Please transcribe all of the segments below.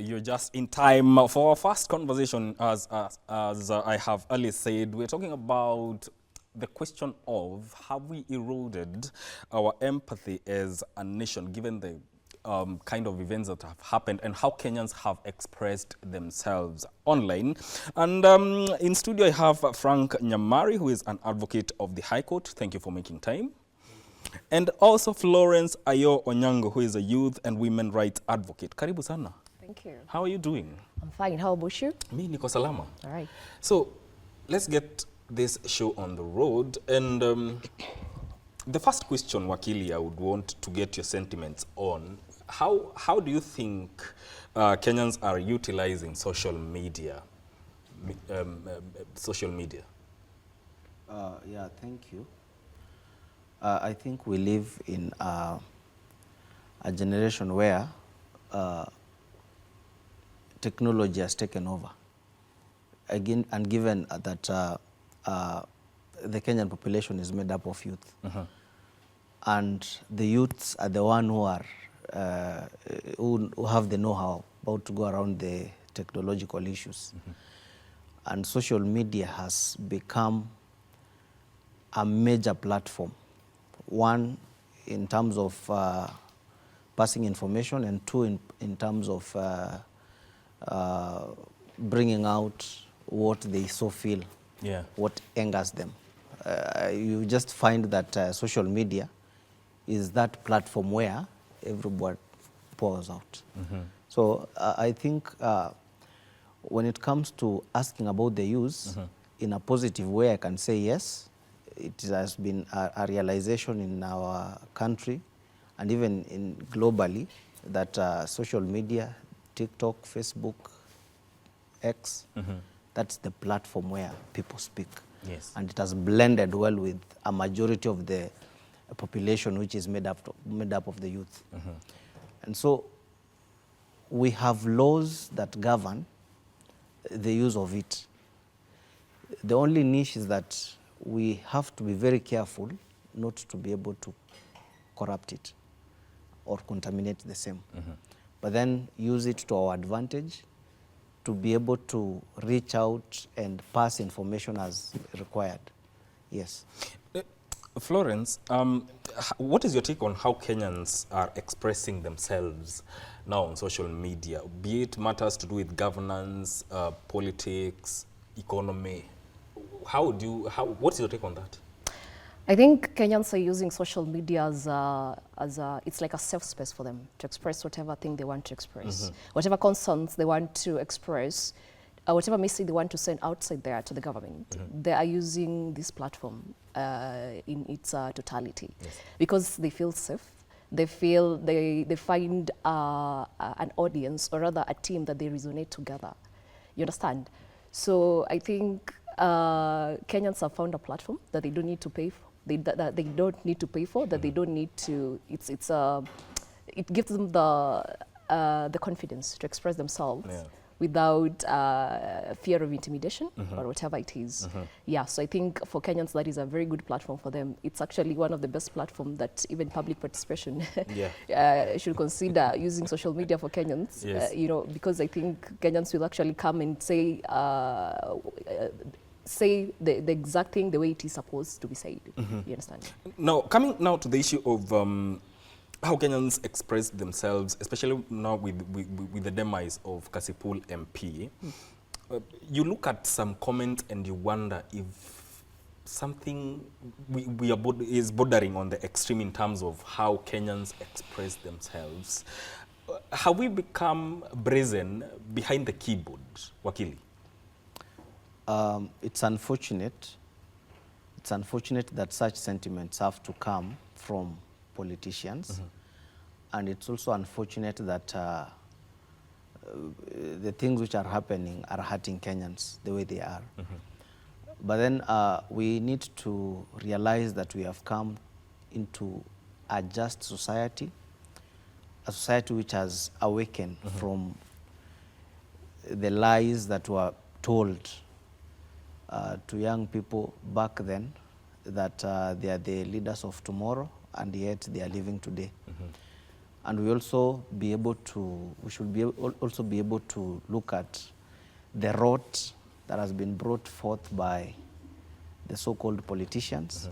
You're just in time for our first conversation. As I have earlier said, we're talking about the question of have we eroded our empathy as a nation, given the kind of events that have happened and how Kenyans have expressed themselves online. And in studio, I have Frank Nyamari, who is an advocate of the High Court. Thank you for making time. And also Florence Ayo Onyango, who is a youth and women rights advocate. Karibu sana. Thank you. How are you doing? I'm fine. How about you? Me niko salama. All right. So let's get this show on the road. And the first question, Wakili, I would want to get your sentiments on. How do you think Kenyans are utilizing social media? Yeah, thank you. I think we live in a generation where technology has taken over. Again, and given that the Kenyan population is made up of youth, and the youths are the one who are who have the know-how about to go around the technological issues, and social media has become a major platform. One, in terms of passing information, and two, in terms of bringing out what they so feel, what angers them. You just find that social media is that platform where everybody pours out. So I think when it comes to asking about the use, in a positive way, I can say yes. It has been a realization in our country and even globally that social media, TikTok, Facebook, X, that's the platform where people speak. Yes. And it has blended well with a majority of the population, which is made up of the youth. And so we have laws that govern the use of it. The only niche is that we have to be very careful not to be able to corrupt it or contaminate the same. But then use it to our advantage to be able to reach out and pass information as required. Yes. Florence, what is your take on how Kenyans are expressing themselves now on social media, be it matters to do with governance, politics, economy? What's your take on that? I think Kenyans are using social media as it's like a safe space for them to express whatever thing they want to express, whatever concerns they want to express, whatever message they want to send outside there to the government. They are using this platform in its totality, because they feel safe. They feel they find an audience, or rather a team that they resonate together. You understand? So I think Kenyans have found a platform that they don't need to pay for. That they don't need to pay for. That they don't need to. It gives them the confidence to express themselves without fear of intimidation or whatever it is. Yeah. So I think for Kenyans that is a very good platform for them. It's actually one of the best platforms that even public participation should consider using social media for Kenyans. You know, because I think Kenyans will actually come and say the exact thing the way it is supposed to be said. You understand? Now, coming now to the issue of how Kenyans express themselves, especially now with the demise of Kasipul MP, you look at some comments and you wonder if something is bordering on the extreme in terms of how Kenyans express themselves. Have we become brazen behind the keyboard, Wakili? It's unfortunate. It's unfortunate that such sentiments have to come from politicians, and it's also unfortunate that the things which are happening are hurting Kenyans the way they are. But then we need to realize that we have come into a just society, a society which has awakened from the lies that were told to young people back then, that they are the leaders of tomorrow, and yet they are living today. And we also be able to, we should be also be able to look at the rot that has been brought forth by the so-called politicians.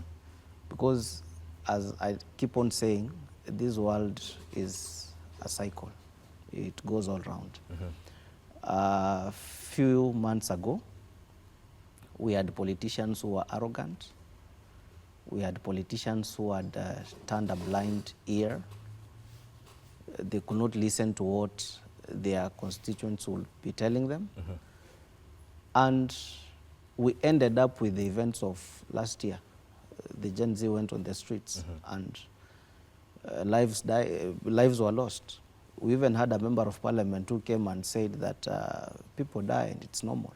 Because as I keep on saying, this world is a cycle. It goes all round. A few months ago, we had politicians who were arrogant. We had politicians who had turned a blind ear. They could not listen to what their constituents would be telling them. And we ended up with the events of last year. The Gen Z went on the streets and lives were lost. We even had a member of parliament who came and said that people die and it's normal.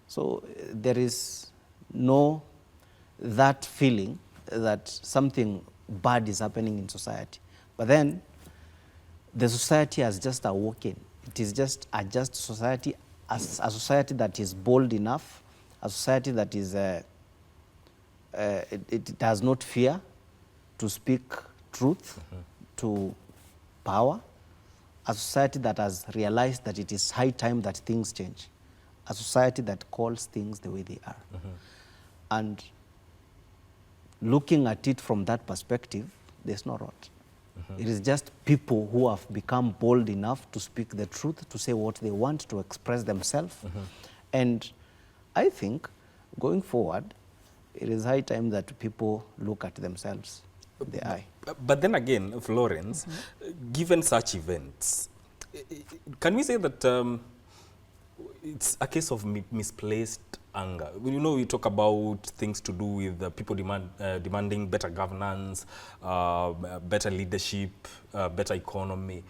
So there is no that feeling that something bad is happening in society. But then the society has just awoken. It is just a just society, a society that is bold enough, a society that is, it does not fear to speak truth to power, a society that has realized that it is high time that things change, a society that calls things the way they are. And looking at it from that perspective, there's no rot. It is just people who have become bold enough to speak the truth, to say what they want, to express themselves. And I think going forward, it is high time that people look at themselves in the eye. But then again, Florence, given such events, can we say that it's a case of misplaced anger? You know, we talk about things to do with people demanding better governance, better leadership, better economy.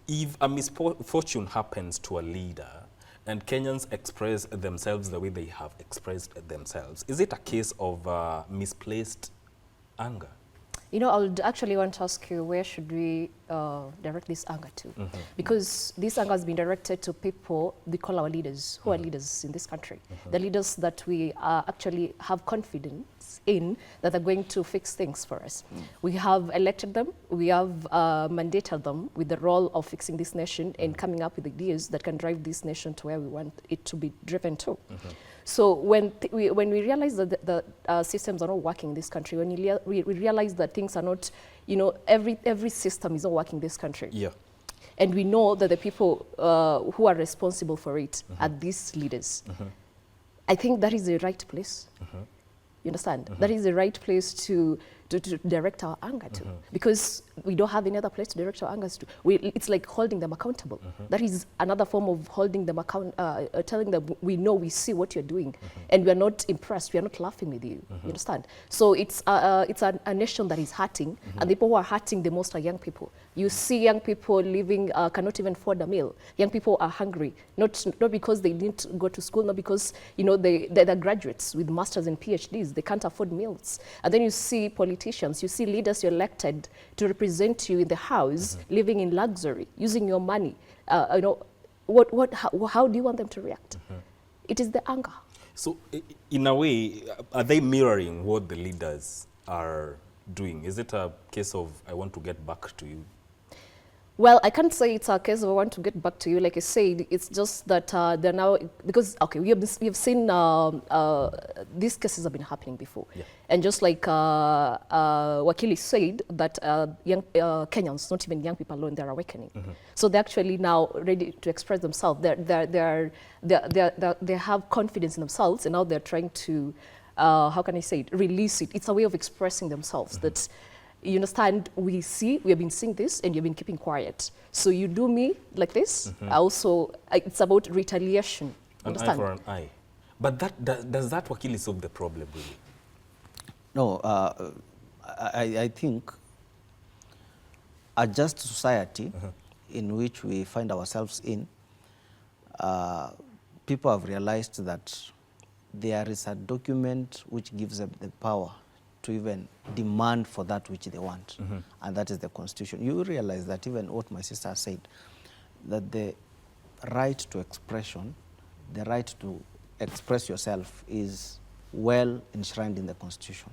If a misfortune happens to a leader and Kenyans express themselves the way they have expressed themselves, is it a case of misplaced anger? You know, I would actually want to ask you, where should we direct this anger to? Because this anger has been directed to people we call our leaders, who are leaders in this country. The leaders that we actually have confidence in, that are going to fix things for us. We have elected them, we have mandated them with the role of fixing this nation and coming up with ideas that can drive this nation to where we want it to be driven to. So when we realize that the systems are not working in this country, when we realize that things are not, you know, every system is not working in this country. Yeah. And we know that the people who are responsible for it are these leaders. I think that is the right place. You understand? That is the right place to direct our anger to, because we don't have any other place to direct our anger to. It's like holding them accountable. That is another form of holding them account, telling them we know, we see what you're doing, and we're not impressed, we're not laughing with you. You understand? So it's a nation that is hurting, and the people who are hurting the most are young people. You see young people living, cannot even afford a meal. Young people are hungry, not because they didn't go to school, not because, you know, they're graduates with masters and PhDs, they can't afford meals. And then you see politicians, you see leaders you elected to represent you in the house, living in luxury, using your money. You know, how do you want them to react? It is the anger. So in a way, are they mirroring what the leaders are doing? Is it a case of, I want to get back to you? Well, I can't say it's a case of I want to get back to you. Like I said, it's just that they're now, because, okay, we have seen these cases have been happening before. Yeah. And just like Wakili said, that young Kenyans, not even young people alone, they're awakening. So they're actually now ready to express themselves. They have confidence in themselves, and now they're trying to, how can I say it, release it. It's a way of expressing themselves that, you understand, we have been seeing this and you've been keeping quiet. So you do me like this, also, it's about retaliation. An eye for an eye. But does that Wakili solve the problem, really? No, I think a just society in which we find ourselves in, people have realized that there is a document which gives them the power to even demand for that which they want, and that is the Constitution. You realize that even what my sister said, that the right to expression, the right to express yourself is well enshrined in the Constitution.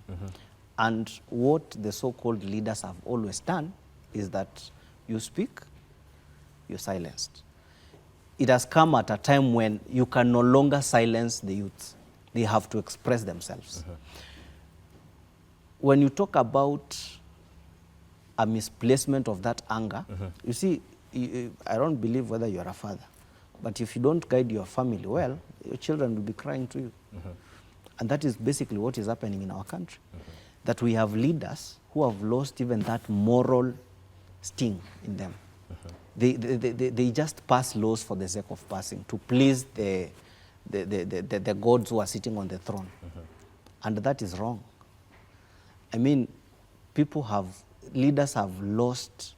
And what the so-called leaders have always done is that you speak, you're silenced. It has come at a time when you can no longer silence the youth. They have to express themselves. When you talk about a misplacement of that anger, you see, I don't believe whether you're a father, but if you don't guide your family well, your children will be crying to you. And that is basically what is happening in our country. That we have leaders who have lost even that moral sting in them. They just pass laws for the sake of passing, to please the gods who are sitting on the throne. And that is wrong. I mean, leaders have lost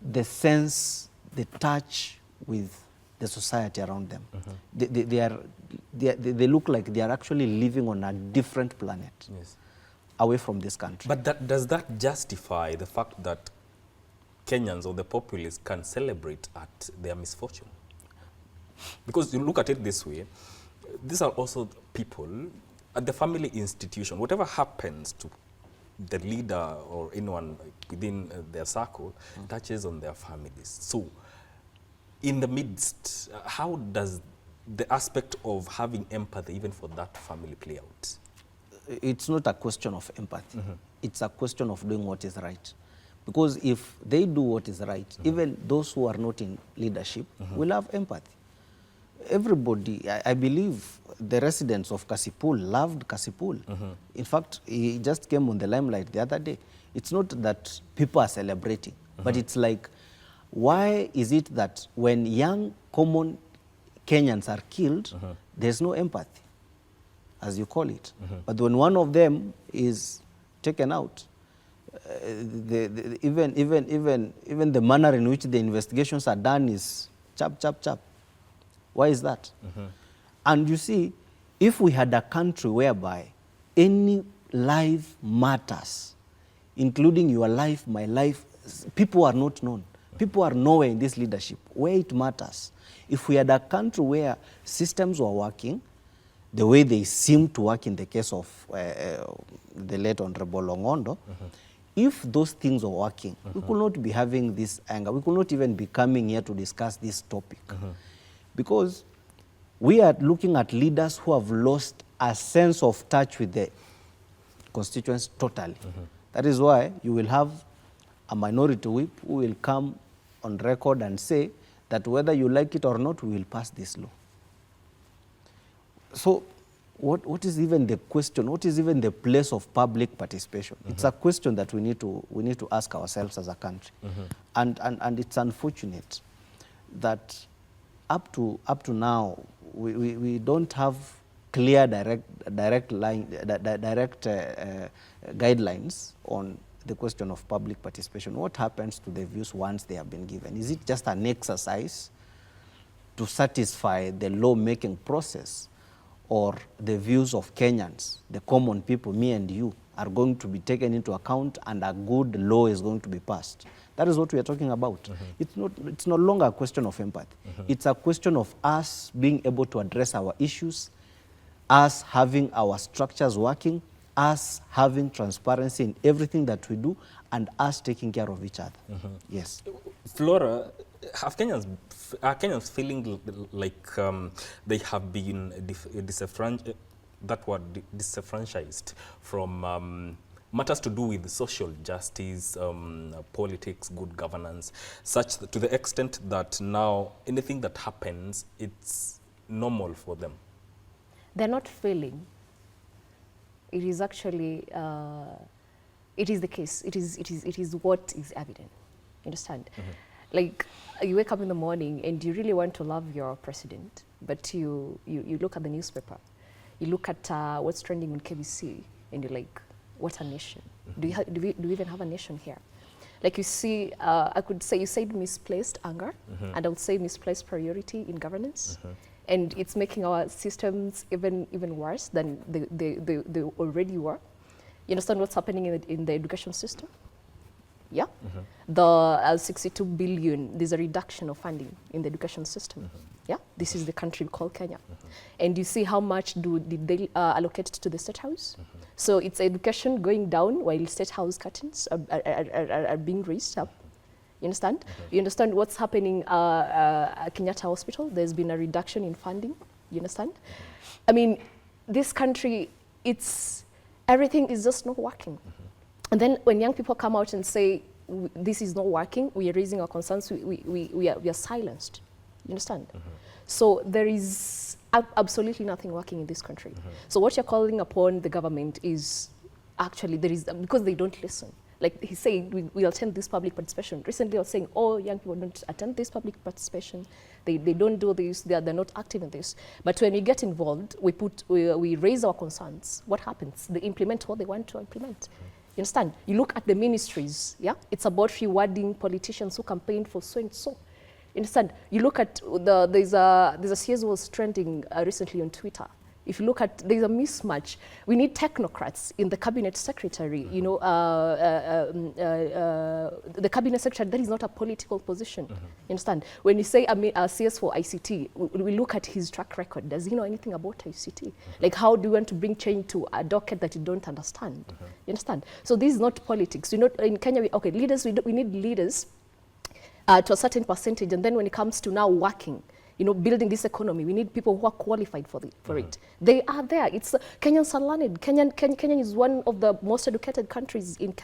the sense, the touch with the society around them. They look like they are actually living on a different planet, away from this country. But does that justify the fact that Kenyans or the populace can celebrate at their misfortune? Because you look at it this way, these are also people at the family institution. Whatever happens to the leader or anyone within their circle touches on their families. So in the midst, how does the aspect of having empathy even for that family play out? It's not a question of empathy. It's a question of doing what is right. Because if they do what is right, even those who are not in leadership will have empathy. Everybody, I believe the residents of Kasipul loved Kasipul. In fact, he just came on the limelight the other day. It's not that people are celebrating, but it's like, why is it that when young, common Kenyans are killed, there's no empathy, as you call it. But when one of them is taken out, even the manner in which the investigations are done is chap, chap, chap. Why is that? And you see, if we had a country whereby any life matters, including your life, my life, people are not known. People are nowhere in this leadership, where it matters. If we had a country where systems were working the way they seem to work in the case of the late Honorable Longondo, if those things were working, we could not be having this anger. We could not even be coming here to discuss this topic. Because we are looking at leaders who have lost a sense of touch with the constituents totally. That is why you will have a minority whip who will come on record and say that whether you like it or not, we will pass this law. So what is even the question? What is even the place of public participation? It's a question that we need to ask ourselves as a country. And it's unfortunate that up to now we don't have clear direct guidelines on the question of public participation. What happens to the views once they have been given? Is it just an exercise to satisfy the law-making process, or the views of Kenyans, the common people, me and you, are going to be taken into account and a good law is going to be passed? That is what we are talking about. It's no longer a question of empathy. It's a question of us being able to address our issues, us having our structures working, us having transparency in everything that we do, and us taking care of each other. Yes. Flora, are Kenyans feeling like they have been disenfranchised from matters to do with social justice, politics, good governance, such that to the extent that now anything that happens, it's normal for them? They're not feeling. It is actually, it is the case. It is what is evident. You understand? Like, you wake up in the morning and you really want to love your president, but you look at the newspaper, you look at what's trending on KBC, and you're like, what a nation? Do we even have a nation here? Like, you see, I could say, you said misplaced anger, and I would say misplaced priority in governance. And it's making our systems even worse than they already were. You understand what's happening in the education system? Yeah? The 62 billion, there's a reduction of funding in the education system. Yeah? This is the country we call Kenya. And you see how much did they allocate to the State House? So it's education going down while state house curtains are being raised up. You understand? You understand what's happening at Kenyatta Hospital? There's been a reduction in funding. You understand? I mean, this country, everything is just not working. And then when young people come out and say, this is not working, we are raising our concerns, we are silenced. You understand? So there is absolutely nothing working in this country. So what you're calling upon the government is actually, because they don't listen. Like he's saying, we attend this public participation. Recently I was saying, oh, young people don't attend this public participation. They don't do this, they're not active in this. But when we get involved, we raise our concerns. What happens? They implement what they want to implement. You understand? You look at the ministries, yeah? It's about rewarding politicians who campaigned for so and so. You understand? You look at there's a CS who was trending recently on Twitter. If you look at, there's a mismatch. We need technocrats in the cabinet secretary. You know, the cabinet secretary, that is not a political position. You understand? When you say a CS for ICT, we look at his track record. Does he know anything about ICT? Like, how do you want to bring change to a docket that you don't understand? You understand? So this is not politics. You know, in Kenya, leaders, we need leaders to a certain percentage, and then when it comes to now working, you know, building this economy, we need people who are qualified for it. They are there. Kenyans are learned. Kenya is one of the most educated countries in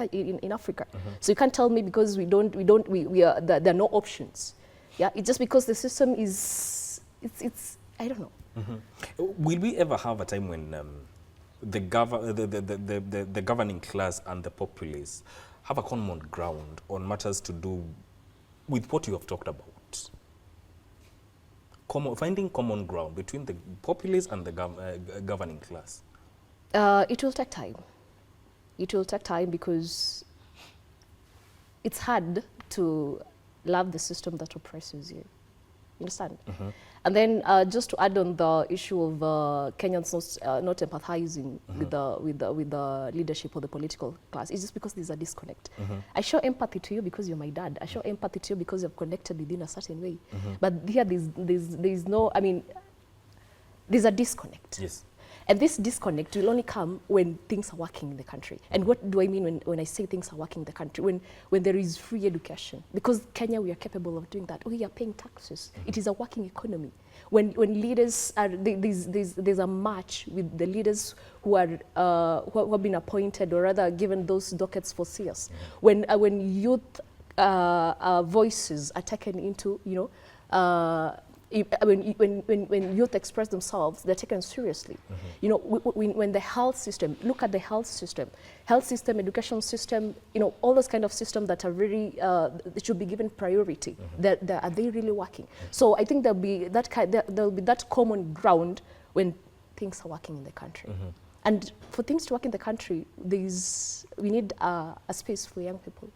Africa. So you can't tell me because there are no options. Yeah, it's just because the system is, I don't know. Will we ever have a time when the governing class and the populace have a common ground on matters to do with what you have talked about? Finding common ground between the populace and the governing class? It will take time. It will take time because it's hard to love the system that oppresses you. You understand? And then just to add on the issue of Kenyans not empathizing with the leadership or the political class, it's just because there's a disconnect. I show empathy to you because you're my dad. I show empathy to you because you're connected within a certain way. But here there's no, I mean, there's a disconnect. Yes. And this disconnect will only come when things are working in the country. And what do I mean when I say things are working in the country? When there is free education. Because Kenya, we are capable of doing that. We are paying taxes. It is a working economy. When leaders are, there's a match with the leaders who have been appointed or rather given those dockets for CS. When youth voices are taken into, you know, when youth express themselves, they're taken seriously. You know, when the health system, look at the health system, education system, you know, all those kind of systems that are very, that should be given priority. Are they really working? So I think there'll be that common ground when things are working in the country. And for things to work in the country, we need a space for young people,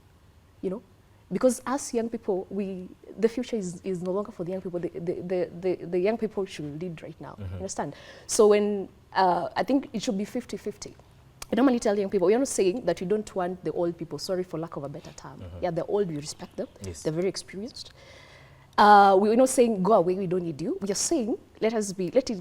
you know. Because as young people, the future is no longer for the young people. The young people should lead right now. You understand? So when I think it should be 50-50. I normally tell young people, we are not saying that we don't want the old people. Sorry for lack of a better term. Yeah, they're old. We respect them. Yes. They're very experienced. We're not saying go away. We don't need you. We are saying let it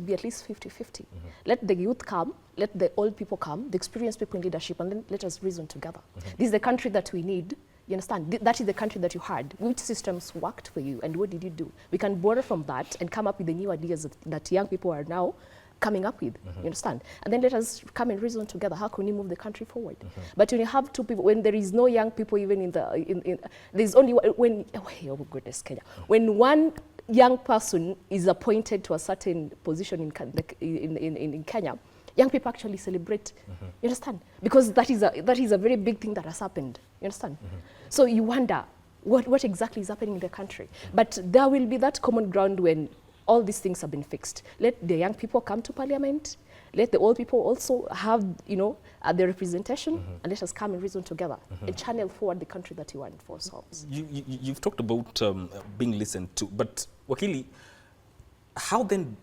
be at least 50-50. Let the youth come. Let the old people come. The experienced people in leadership, and then let us reason together. This is the country that we need. You understand? That is the country that you had. Which systems worked for you and what did you do? We can borrow from that and come up with the new ideas that young people are now coming up with. You understand? And then let us come and reason together. How can we move the country forward? But when you have two people, when there is no young people even there's only oh goodness, Kenya. When one young person is appointed to a certain position in Kenya, young people actually celebrate. You understand? Because that is a very big thing that has happened. You understand? So you wonder what exactly is happening in the country. But there will be that common ground when all these things have been fixed. Let the young people come to parliament. Let the old people also have, you know, their representation, and let us come and reason together and channel forward the country that you want for ourselves. You've talked about being listened to, but Wakili, how then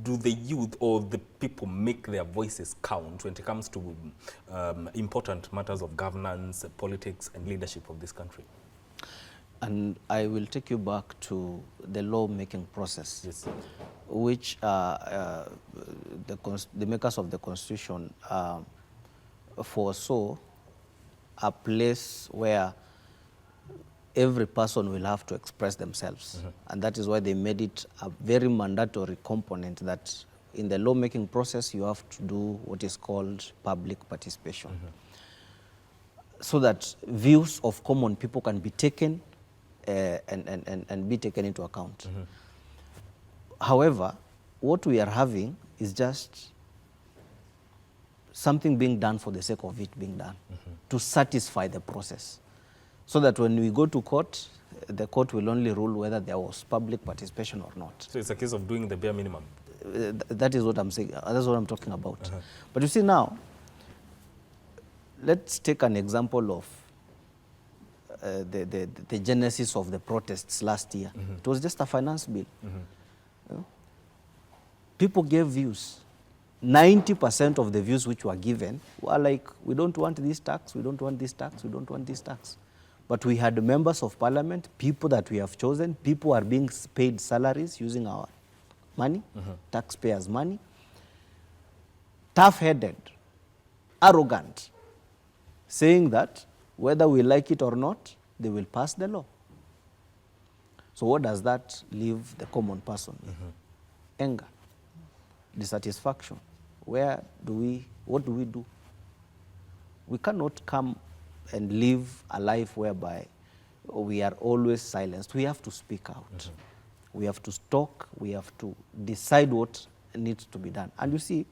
do the youth or the people make their voices count when it comes to important matters of governance, politics, and leadership of this country? And I will take you back to the law-making process, yes, which the makers of the Constitution foresaw a place where every person will have to express themselves. And that is why they made it a very mandatory component that in the lawmaking process you have to do what is called public participation. So that views of common people can be taken and be taken into account. However, what we are having is just something being done for the sake of it being done, to satisfy the process. So that when we go to court, the court will only rule whether there was public participation or not. So it's a case of doing the bare minimum. That is what I'm saying. That's what I'm talking about. But you see now, let's take an example of the genesis of the protests last year. It was just a finance bill. You know? People gave views. 90% of the views which were given were like, we don't want this tax, we don't want this tax, we don't want this tax. But we had members of parliament, people that we have chosen, people are being paid salaries using our money, taxpayers' money, tough-headed, arrogant, saying that whether we like it or not, they will pass the law. So what does that leave the common person in? Anger, dissatisfaction. What do we do? We cannot come and live a life whereby we are always silenced. We have to speak out. We have to talk. We have to decide what needs to be done. And you see,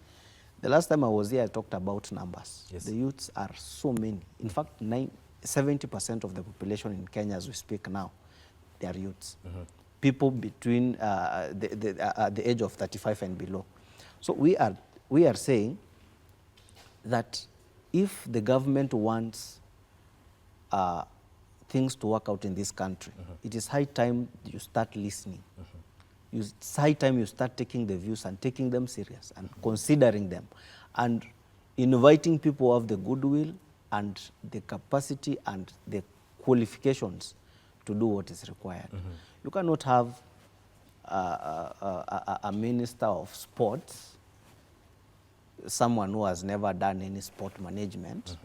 the last time I was here, I talked about numbers. Yes. The youths are so many. In fact, 70% of the population in Kenya as we speak now, they are youths. People between the age of 35 and below. So we are saying that if the government wants things to work out in this country, it is high time you start listening. It's high time you start taking the views and taking them serious and considering them and inviting people who have the goodwill and the capacity and the qualifications to do what is required. You cannot have a minister of sports, someone who has never done any sport management,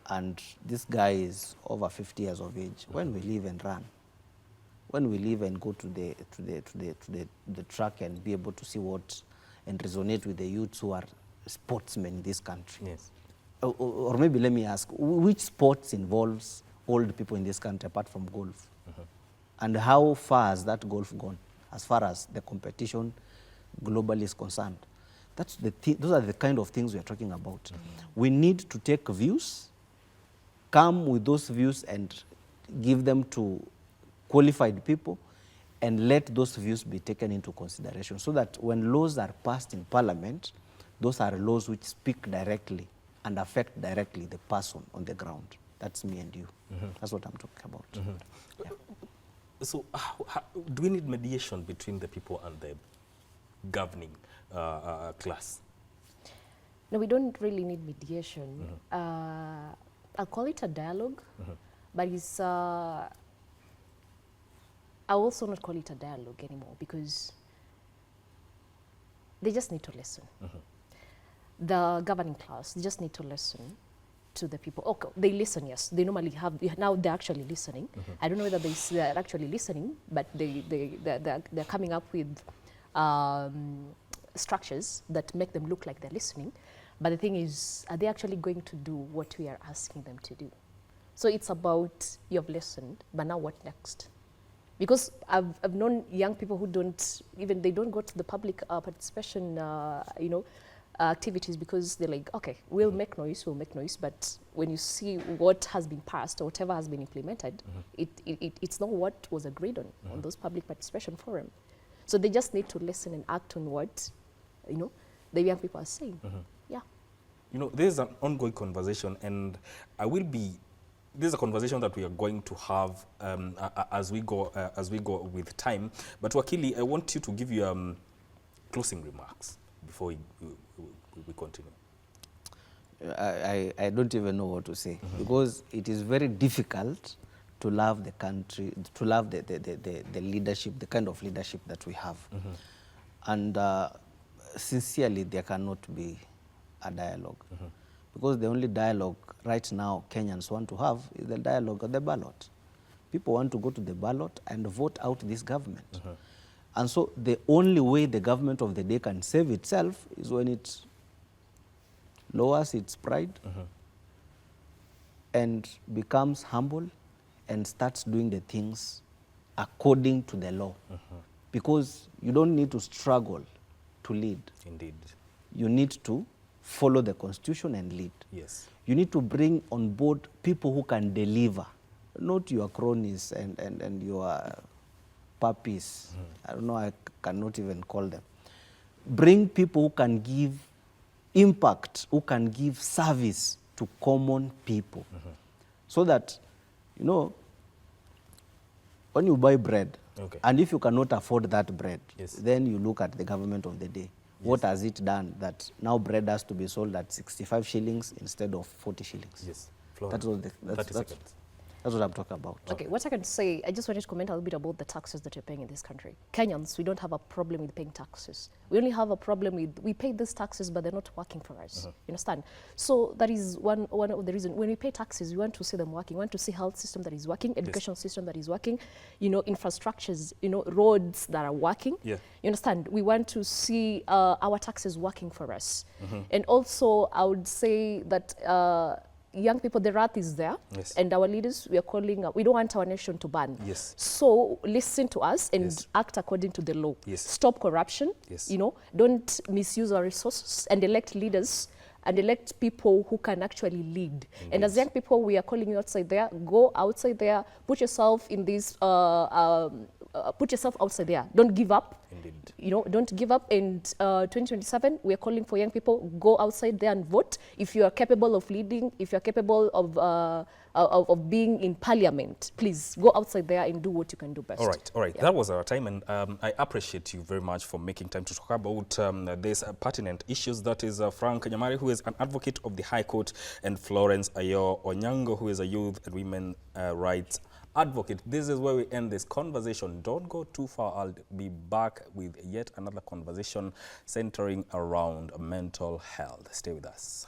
and this guy is over 50 years of age. When we live and run, when we live and go to the track and be able to see what and resonate with the youths who are sportsmen in this country. Yes. Or maybe let me ask, which sports involves old people in this country apart from golf? And how far has that golf gone as far as the competition globally is concerned? Those are the kind of things we are talking about. We need to take views, come with those views and give them to qualified people and let those views be taken into consideration so that when laws are passed in parliament, those are laws which speak directly and affect directly the person on the ground. That's me and you. That's what I'm talking about. Yeah. So do we need mediation between the people and the governing class? No, we don't really need mediation. I'll call it a dialogue, but it's, I'll also not call it a dialogue anymore because they just need to listen. The governing class, they just need to listen to the people. Okay, they listen, yes. They normally have, now they're actually listening. I don't know whether they're actually listening, but they're coming up with structures that make them look like they're listening. But the thing is, are they actually going to do what we are asking them to do? So it's about, you've listened, but now what next? Because I've known young people who don't, even they don't go to the public participation, activities because they're like, okay, we'll make noise, but when you see what has been passed or whatever has been implemented, it's not what was agreed on those public participation forum. So they just need to listen and act on what, the young people are saying. Yeah. There's an ongoing conversation, and this is a conversation that we are going to have as we go with time. But Wakili, I want you to give you closing remarks before we continue. I don't even know what to say because it is very difficult to love the country, to love the leadership, the kind of leadership that we have. And sincerely, there cannot be a dialogue. because the only dialogue right now Kenyans want to have is the dialogue of the ballot. People want to go to the ballot and vote out this government. And so the only way the government of the day can save itself is when it lowers its pride and becomes humble and starts doing the things according to the law. Because you don't need to struggle to lead. Indeed. You need to follow the constitution and lead. Yes. You need to bring on board people who can deliver, not your cronies and your puppies. I don't know, I cannot even call them. Bring people who can give impact, who can give service to common people. So that, you know, when you buy bread, and if you cannot afford that bread, then you look at the government of the day. What has it done that now bread has to be sold at 65 shillings instead of 40 shillings? Yes. That's what I'm talking about. Okay, what I can say, I just wanted to comment a little bit about the taxes that you're paying in this country. Kenyans, we don't have a problem with paying taxes. We only have a problem with, we pay these taxes, but they're not working for us. You understand? So that is one of the reasons. When we pay taxes, we want to see them working. We want to see health system that is working, education system that is working, you know, infrastructures, you know, roads that are working. You understand? We want to see our taxes working for us. And also, I would say that young people, the wrath is there, and our leaders, we are calling, we don't want our nation to burn. So listen to us and act according to the law. Stop corruption, you know, don't misuse our resources, and elect leaders and elect people who can actually lead. And as young people, we are calling you outside there, go outside there, put yourself in this, put yourself outside there. Don't give up. You know, don't give up. And 2027, we are calling for young people, go outside there and vote. If you are capable of leading, if you are capable of being in parliament, please go outside there and do what you can do best. All right. That was our time, and I appreciate you very much for making time to talk about these pertinent issues. That is Frank Nyamari, who is an advocate of the High Court, and Florence Ayo Onyango, who is a youth and women rights advocate. This is where we end this conversation. Don't go too far. I'll be back with yet another conversation centering around mental health. Stay with us.